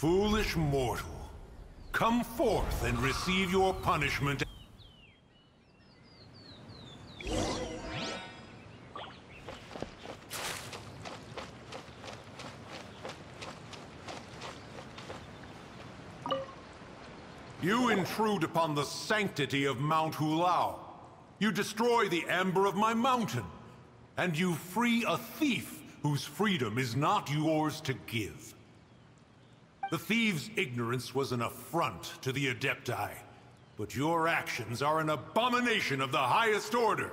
Foolish mortal, come forth and receive your punishment. You intrude upon the sanctity of Mount Hulao. You destroy the amber of my mountain. And you free a thief whose freedom is not yours to give. The thief's ignorance was an affront to the Adepti, but your actions are an abomination of the highest order.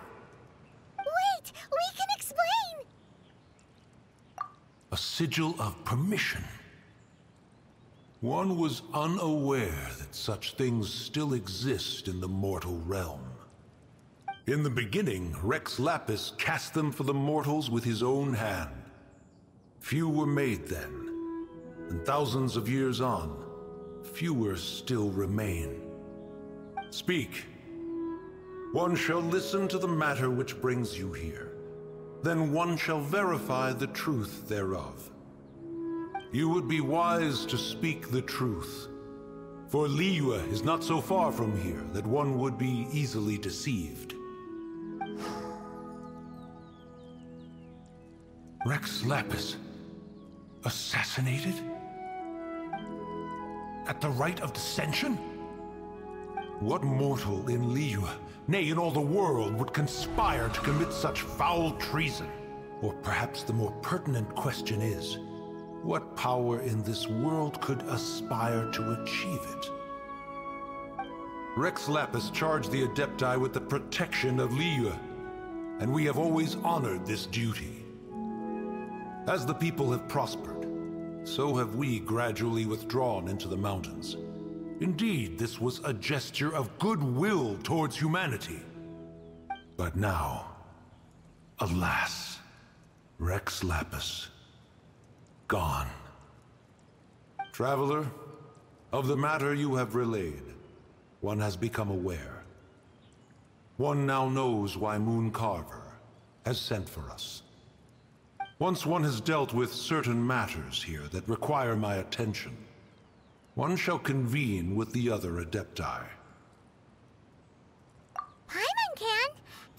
Wait! We can explain! A sigil of permission. One was unaware that such things still exist in the mortal realm. In the beginning, Rex Lapis cast them for the mortals with his own hand. Few were made then, and thousands of years on, fewer still remain. Speak. One shall listen to the matter which brings you here. Then one shall verify the truth thereof. You would be wise to speak the truth, for Liyue is not so far from here that one would be easily deceived. Rex Lapis, assassinated? At the rite of dissension? What mortal in Liyue, nay, in all the world, would conspire to commit such foul treason? Or perhaps the more pertinent question is, what power in this world could aspire to achieve it? Rex Lapis charged the Adepti with the protection of Liyue, and we have always honored this duty. As the people have prospered, so have we gradually withdrawn into the mountains. Indeed, this was a gesture of goodwill towards humanity. But now, alas, Rex Lapis, gone. Traveler, of the matter you have relayed, one has become aware. One now knows why Moon Carver has sent for us. Once one has dealt with certain matters here that require my attention, one shall convene with the other Adepti. Paimon can!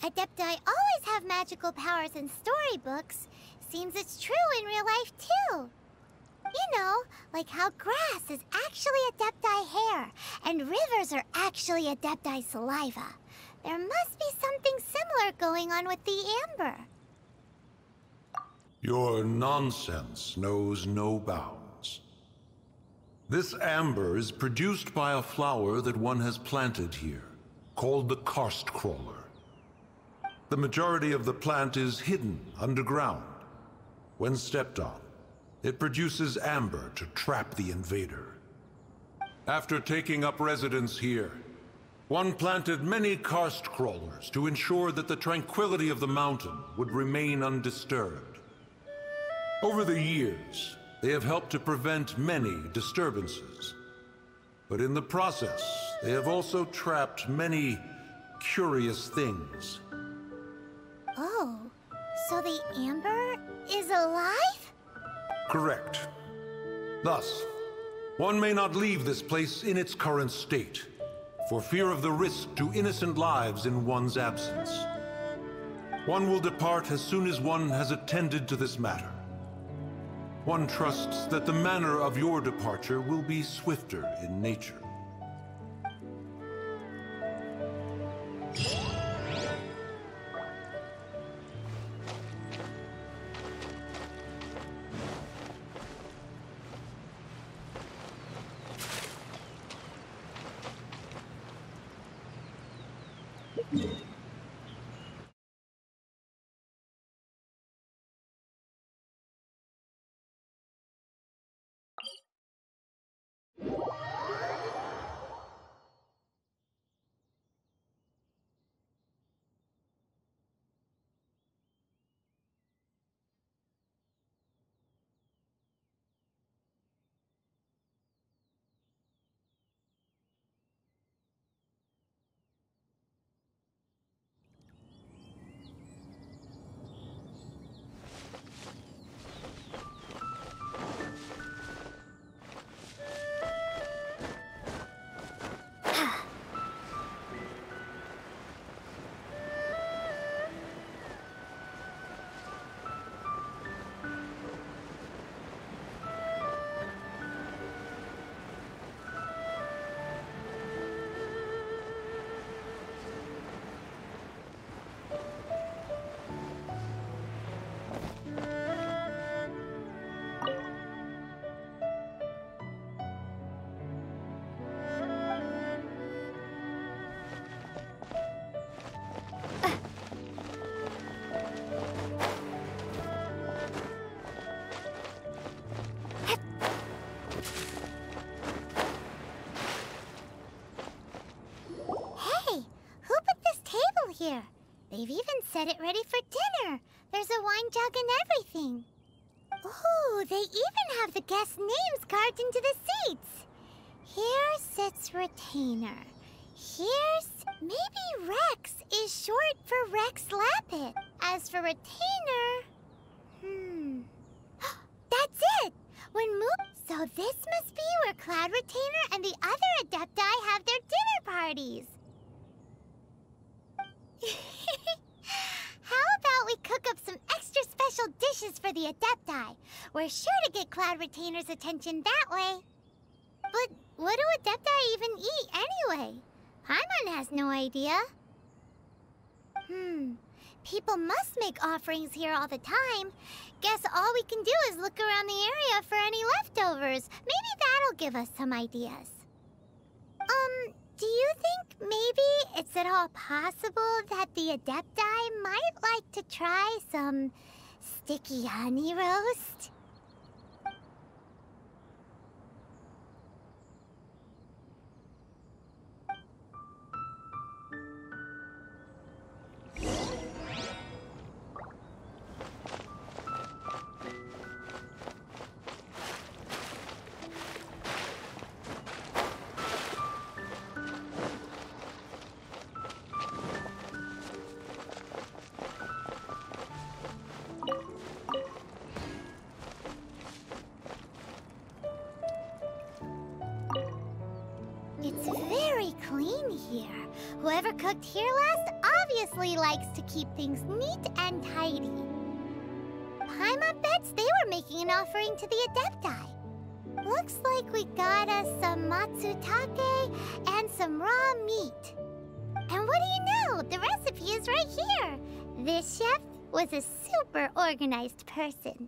Adepti always have magical powers in storybooks. Seems it's true in real life, too. You know, like how grass is actually Adepti hair, and rivers are actually Adepti saliva. There must be something similar going on with the amber. Your nonsense knows no bounds. This amber is produced by a flower that one has planted here, called the karst crawler. The majority of the plant is hidden underground. When stepped on, it produces amber to trap the invader. After taking up residence here, one planted many karst crawlers to ensure that the tranquility of the mountain would remain undisturbed. Over the years, they have helped to prevent many disturbances. But in the process, they have also trapped many curious things. Oh, so the amber is alive? Correct. Thus, one may not leave this place in its current state, for fear of the risk to innocent lives in one's absence. One will depart as soon as one has attended to this matter. One trusts that the manner of your departure will be swifter in nature. They've even set it ready for dinner. There's a wine jug and everything. Ooh, they even have the guests' names carved into the seats. Here sits Retainer. Here's... maybe Rex is short for Rex Lappet. As for Retainer... That's it! When So this must be where Cloud Retainer and the other Adepti have their dinner parties. How about we cook up some extra special dishes for the Adepti? We're sure to get Cloud Retainer's attention that way. But what do Adepti even eat anyway? Paimon has no idea. People must make offerings here all the time. Guess all we can do is look around the area for any leftovers. Maybe that'll give us some ideas. Do you think maybe it's at all possible that the Adepti might like to try some sticky honey roast? It's very clean here. Whoever cooked here last obviously likes to keep things neat and tidy. Paimon bets they were making an offering to the Adepti. Looks like we got us some matsutake and some raw meat. And what do you know? The recipe is right here. This chef was a super organized person.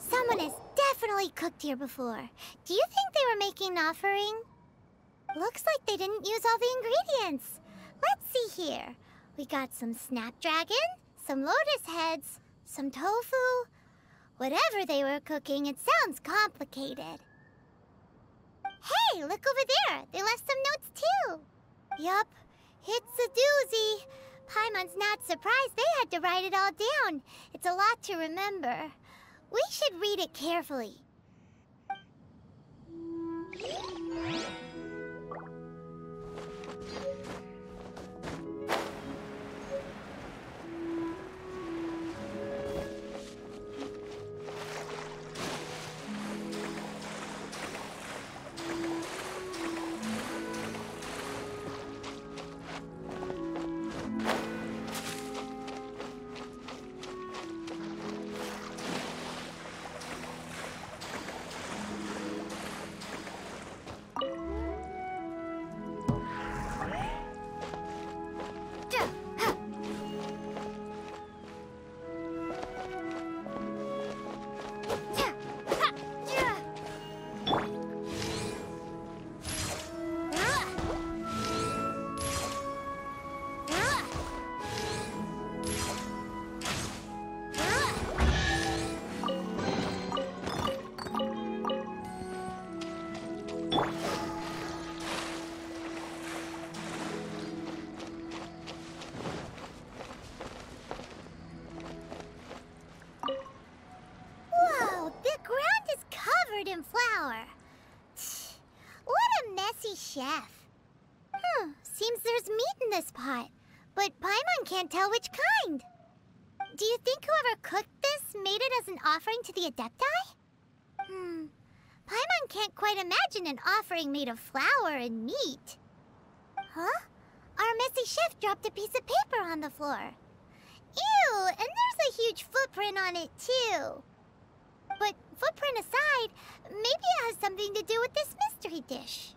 Someone has definitely cooked here before. Do you think they were making an offering? Looks like they didn't use all the ingredients. Let's see here. We got some snapdragon, some lotus heads, some tofu. Whatever they were cooking, it sounds complicated. Hey, look over there. They left some notes too. Yup, it's a doozy. Paimon's not surprised they had to write it all down. It's a lot to remember. We should read it carefully. and flour. What a messy chef. Seems there's meat in this pot, but Paimon can't tell which kind. Do you think whoever cooked this made it as an offering to the Adepti? Paimon can't quite imagine an offering made of flour and meat. Huh? Our messy chef dropped a piece of paper on the floor. Ew, and there's a huge footprint on it, too. But footprint aside, maybe it has something to do with this mystery dish.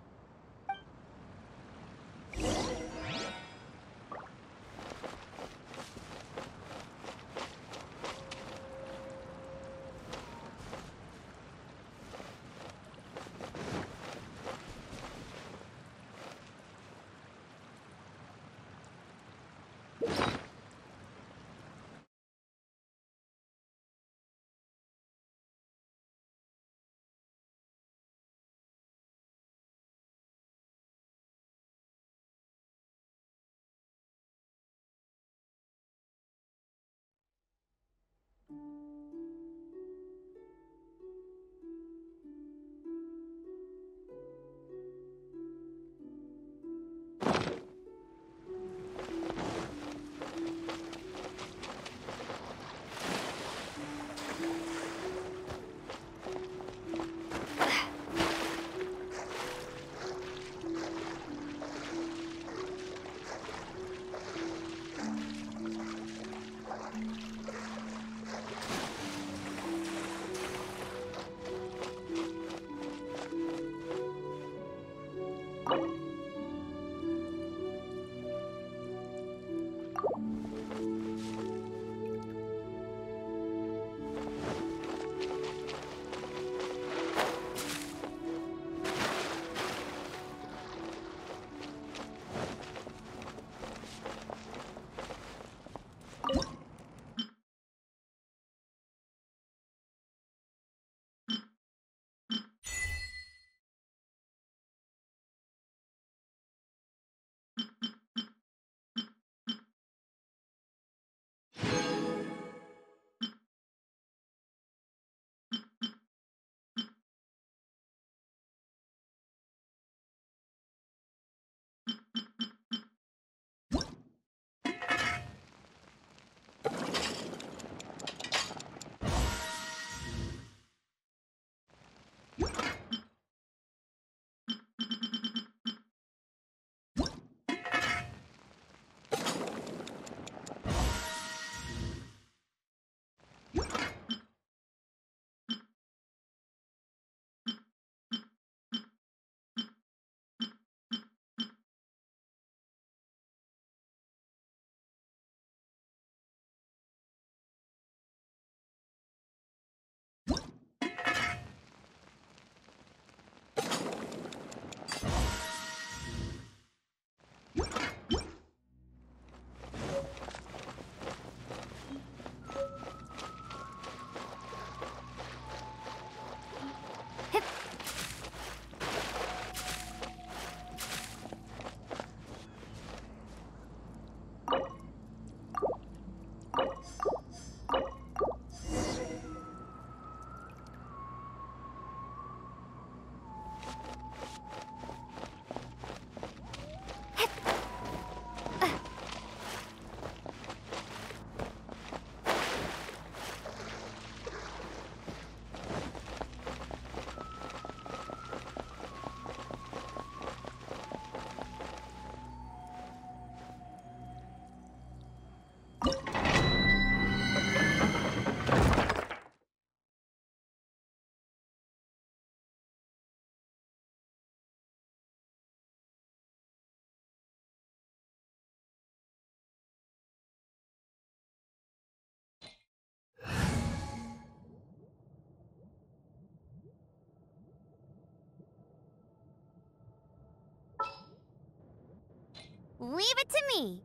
Leave it to me.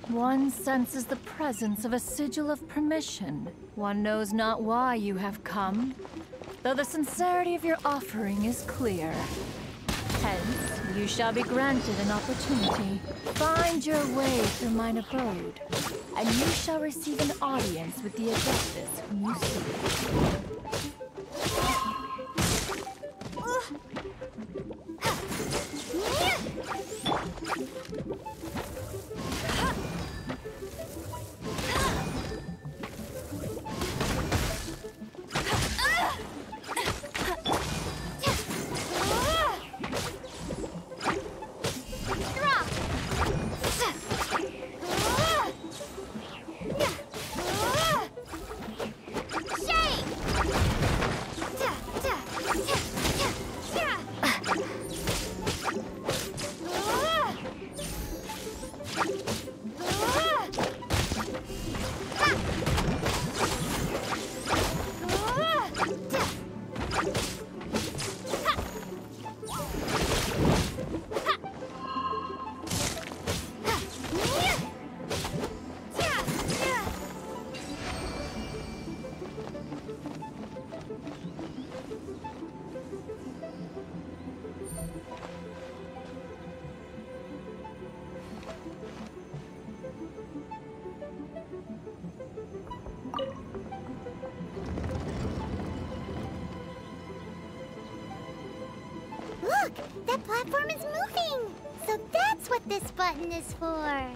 One senses the presence of a sigil of permission. One knows not why you have come, though the sincerity of your offering is clear. Hence, you shall be granted an opportunity. Find your way through mine abode, and you shall receive an audience with the Adeptus whom you seek. Look! That platform is moving! So that's what this button is for!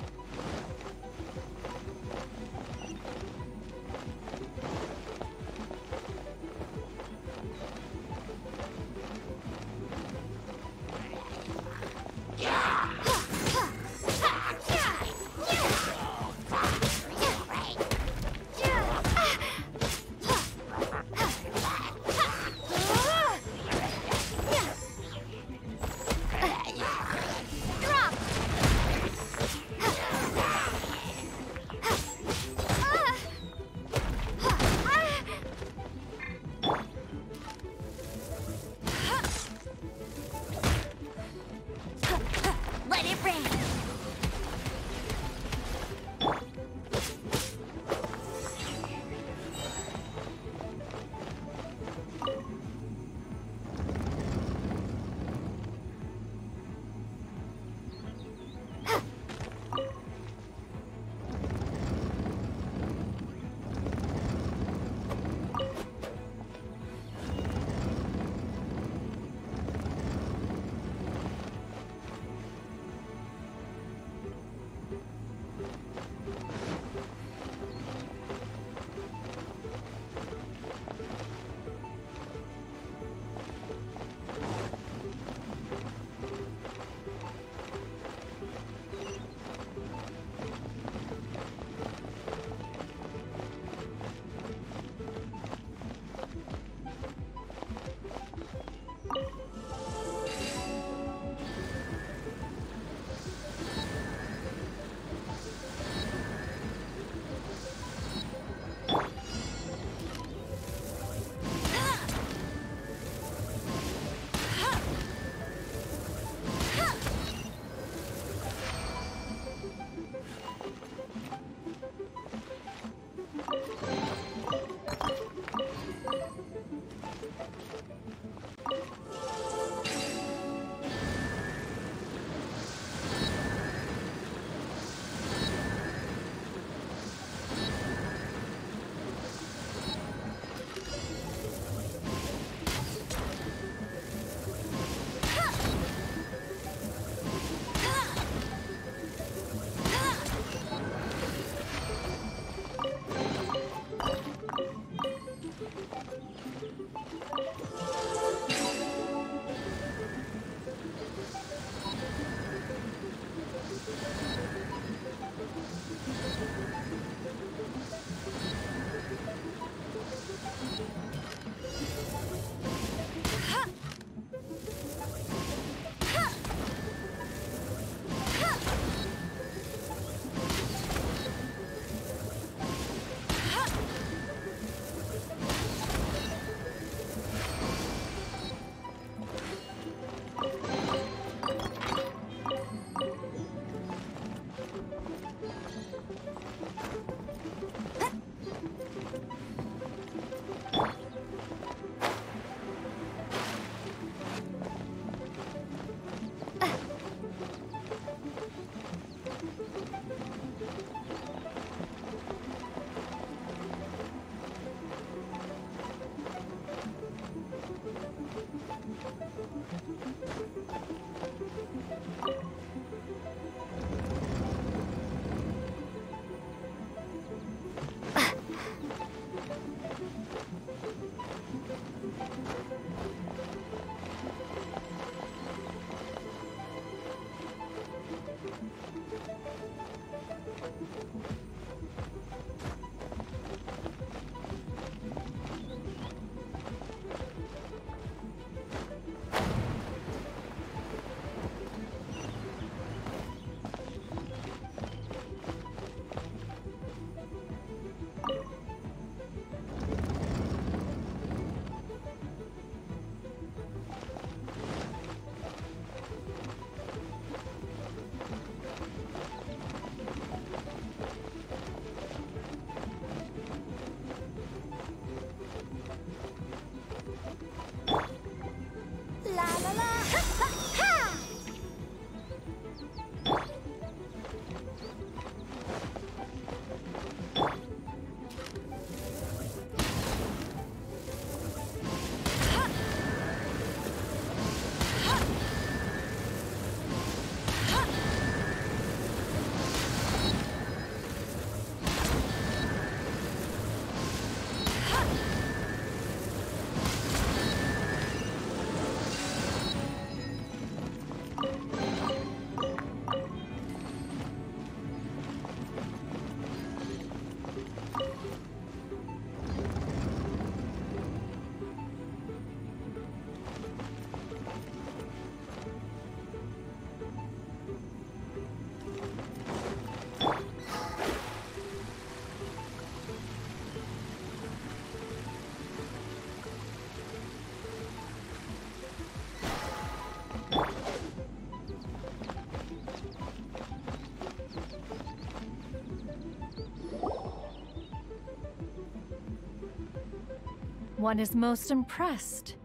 One is most impressed.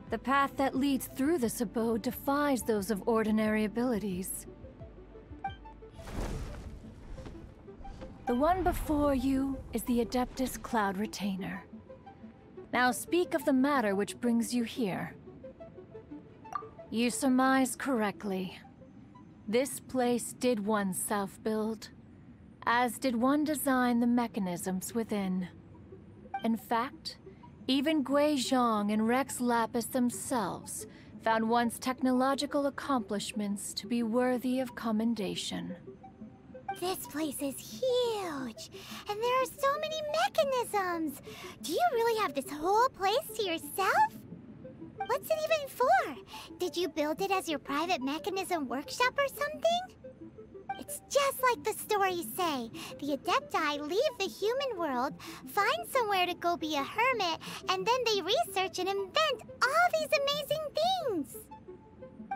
The path that leads through this abode defies those of ordinary abilities. The one before you is the Adeptus Cloud Retainer. Now speak of the matter which brings you here. You surmise correctly. This place did one self-build, as did one design the mechanisms within. In fact, even Gui Zhang and Rex Lapis themselves found one's technological accomplishments to be worthy of commendation. This place is huge, and there are so many mechanisms. Do you really have this whole place to yourself? What's it even for? Did you build it as your private mechanism workshop or something? It's just like the stories say. The Adepti leave the human world, find somewhere to go be a hermit, and then they research and invent all these amazing things.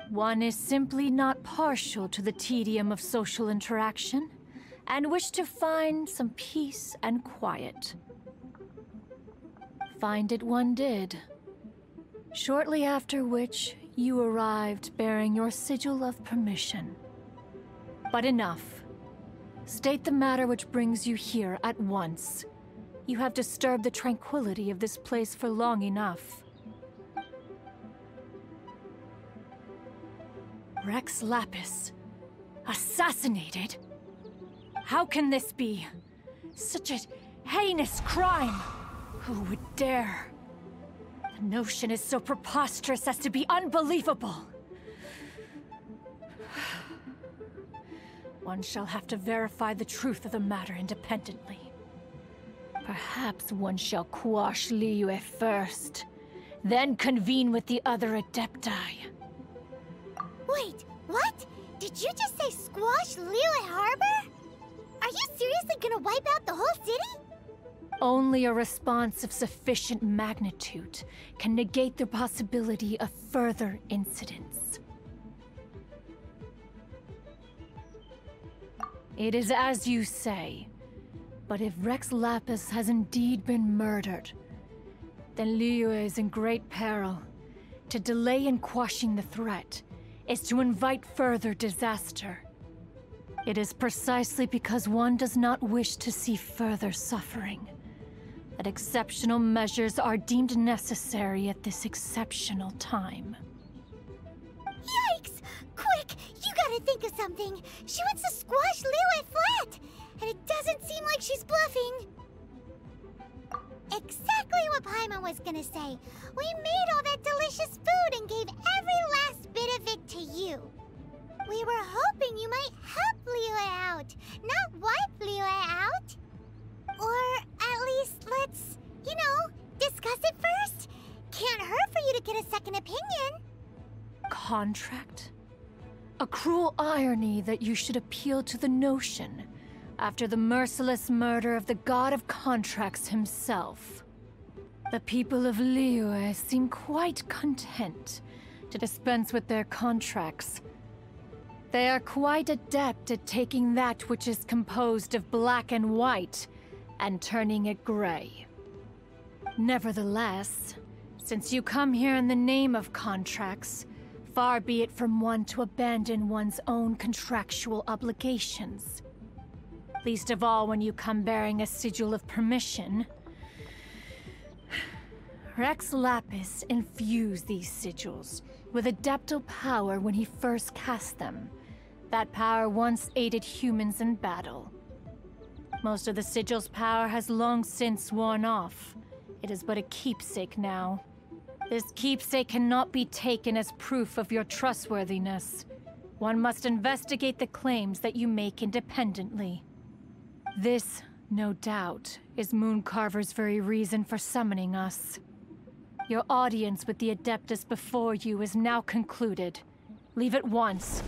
One is simply not partial to the tedium of social interaction, and wished to find some peace and quiet. Find it one did. Shortly after which, you arrived bearing your sigil of permission. But enough. State the matter which brings you here at once. You have disturbed the tranquility of this place for long enough. Rex Lapis. Assassinated? How can this be? Such a heinous crime! Who would dare? The notion is so preposterous as to be unbelievable. One shall have to verify the truth of the matter independently. Perhaps one shall quash Liyue first, then convene with the other Adepti. Wait, what? Did you just say squash Liyue Harbor? Are you seriously gonna wipe out the whole city? Only a response of sufficient magnitude can negate the possibility of further incidents. It is as you say, but if Rex Lapis has indeed been murdered, then Liyue is in great peril. To delay in quashing the threat is to invite further disaster. It is precisely because one does not wish to see further suffering that exceptional measures are deemed necessary at this exceptional time. Yikes! Quick, you gotta think of something. She wants to squash Liyue flat, and it doesn't seem like she's bluffing. Except Paimon was gonna say. We made all that delicious food and gave every last bit of it to you. We were hoping you might help Liyue out, not wipe Liyue out. Or at least let's, discuss it first. Can't hurt for you to get a second opinion. Contract? A cruel irony that you should appeal to the notion after the merciless murder of the god of contracts himself. The people of Liyue seem quite content to dispense with their contracts. They are quite adept at taking that which is composed of black and white and turning it gray. Nevertheless, since you come here in the name of contracts, far be it from one to abandon one's own contractual obligations. Least of all when you come bearing a sigil of permission. Rex Lapis infused these sigils with adeptal power when he first cast them. That power once aided humans in battle. Most of the sigil's power has long since worn off. It is but a keepsake now. This keepsake cannot be taken as proof of your trustworthiness. One must investigate the claims that you make independently. This, no doubt, is Mooncarver's very reason for summoning us. Your audience with the Adeptus before you is now concluded. Leave at once.